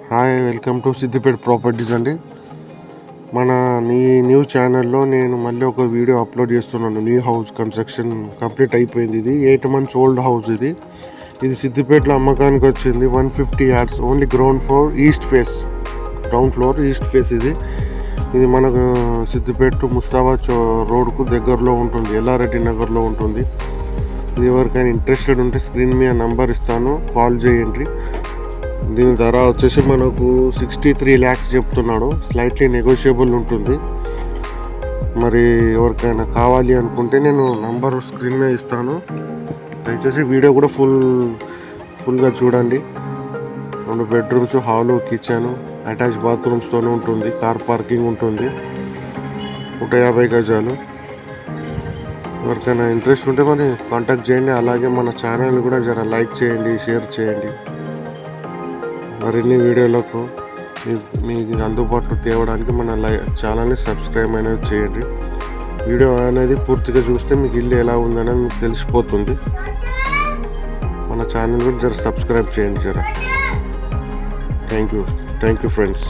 Hi, welcome to Siddipet properties అండి. మన new ఛానల్లో నేను మళ్ళీ ఒక వీడియో అప్లోడ్ చేస్తున్నాను. న్యూ హౌస్ కన్స్ట్రక్షన్ కంప్లీట్ అయిపోయింది. ఇది 8 months ఓల్డ్ హౌస్. ఇది సిద్దిపేటలో అమ్మకానికి వచ్చింది. 150 yards, only ground floor east face, ground floor east face. ఇది మనకు సిద్దిపేట టు ముస్తాబాద్ రోడ్కు దగ్గరలో ఉంటుంది, ఎల్లారెడ్డి నగర్లో ఉంటుంది. ఇది ఎవరికైనా ఇంట్రెస్టెడ్ ఉంటే స్క్రీన్ మీద నంబర్ ఇస్తాను, కాల్ చేయండి. దీని ధర వచ్చేసి మనకు 63 lakhs చెప్తున్నాడు. స్లైట్లీ నెగోషియబుల్ ఉంటుంది. మరి ఎవరికైనా కావాలి అనుకుంటే నేను నంబర్ స్క్రీన్ మీద ఇస్తాను. దయచేసి వీడియో కూడా ఫుల్గా చూడండి. 2 bedrooms, హాలు, కిచెన్, అటాచ్ బాత్రూమ్స్తోనే ఉంటుంది. కార్ పార్కింగ్ ఉంటుంది. 150 గజాలు. ఎవరికైనా ఇంట్రెస్ట్ ఉంటే మరి కాంటాక్ట్ చేయండి. అలాగే మన ఛానల్ కూడా జర లైక్ చేయండి, షేర్ చేయండి. మరిన్ని వీడియోలకు మీకు అందుబాటులో తేవడానికి మన ఛానల్ని సబ్స్క్రైబ్ అనేది చేయండి. వీడియో అనేది పూర్తిగా చూస్తే మీకు ఇల్లు ఎలా ఉందనేది మీకు తెలిసిపోతుంది. మన ఛానల్ కూడా జర సబ్స్క్రైబ్ చేయండి. Thank you friends.